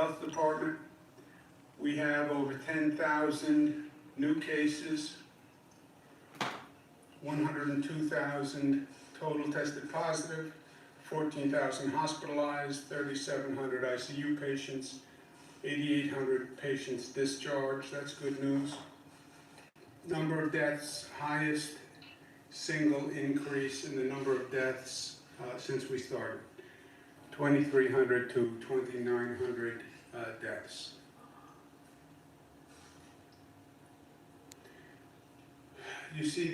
health department. We have over 10,000 new cases, 102,000 total tested positive, 14,000 hospitalized, 3,700 ICU patients, 8,800 patients discharged. That's good news. Number of deaths, highest single increase in the number of deaths since we started. 2,300 to 2,900 deaths. You see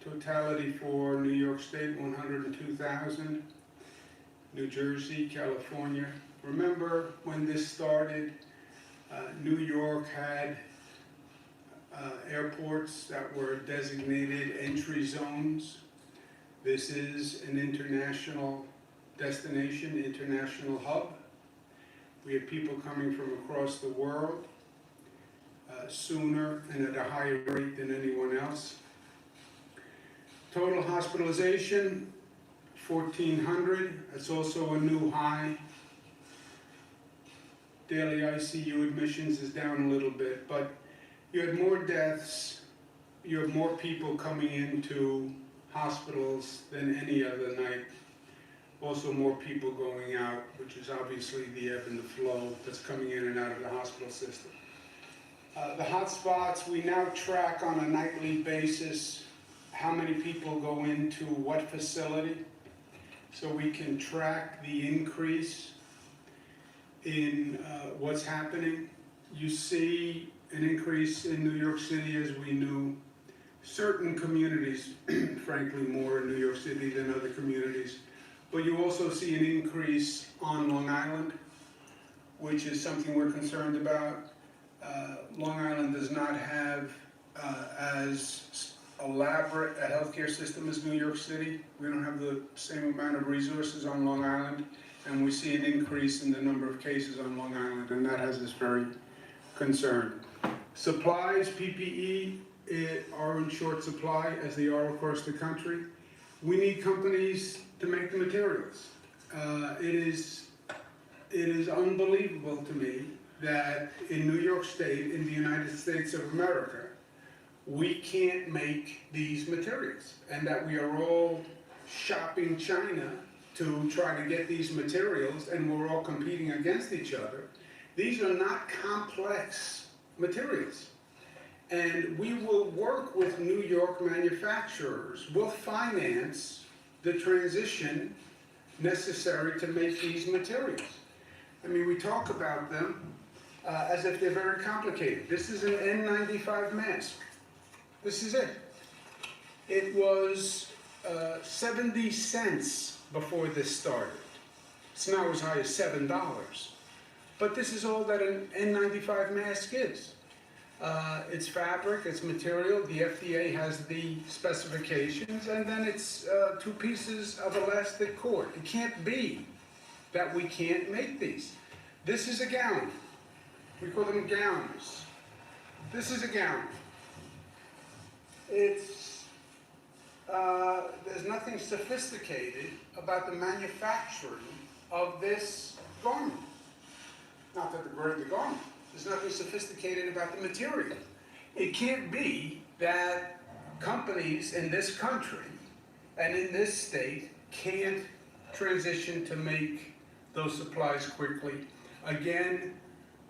the totality for New York State, 102,000. New Jersey, California. Remember when this started, New York had airports that were designated entry zones. This is an international destination, international hub. We have people coming from across the world sooner and at a higher rate than anyone else. Total hospitalization, 1,400. That's also a new high. Daily ICU admissions is down a little bit, but you had more deaths, you have more people coming into hospitals than any other night. Also more people going out, which is obviously the ebb and the flow that's coming in and out of the hospital system. The hot spots, we now track on a nightly basis how many people go into what facility, so we can track the increase in what's happening. You see an increase in New York City, as we knew. Certain communities, frankly, more in New York City than other communities. But you also see an increase on Long Island, which is something we're concerned about. Long Island does not have as elaborate a healthcare system as New York City. We don't have the same amount of resources on Long Island, and we see an increase in the number of cases on Long Island, and that has us very concerned. Supplies, PPE, are in short supply, as they are across the country. We need companies to make the materials. It is unbelievable to me that in New York State, in the United States of America, we can't make these materials, and that we are all shopping China to try to get these materials, and we're all competing against each other. These are not complex materials. And we will work with New York manufacturers. We'll finance the transition necessary to make these materials. I mean, we talk about them as if they're very complicated. This is an N95 mask. This is it. It was 70 cents before this started. It's now as high as $7. But this is all that an N95 mask is. It's fabric, it's material, the FDA has the specifications, and then it's 2 pieces of elastic cord. It can't be that we can't make these. This is a gown. We call them gowns. This is a gown. It's, there's nothing sophisticated about the manufacturing of this garment. Not that they're wearing the garment. There's nothing sophisticated about the material. It can't be that companies in this country and in this state can't transition to make those supplies quickly. Again,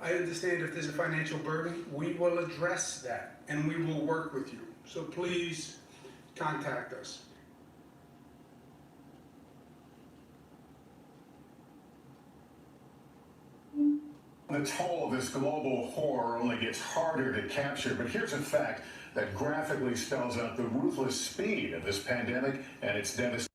I understand if there's a financial burden, we will address that and we will work with you. So please contact us. The toll of this global horror only gets harder to capture, but here's a fact that graphically spells out the ruthless speed of this pandemic and its devastation.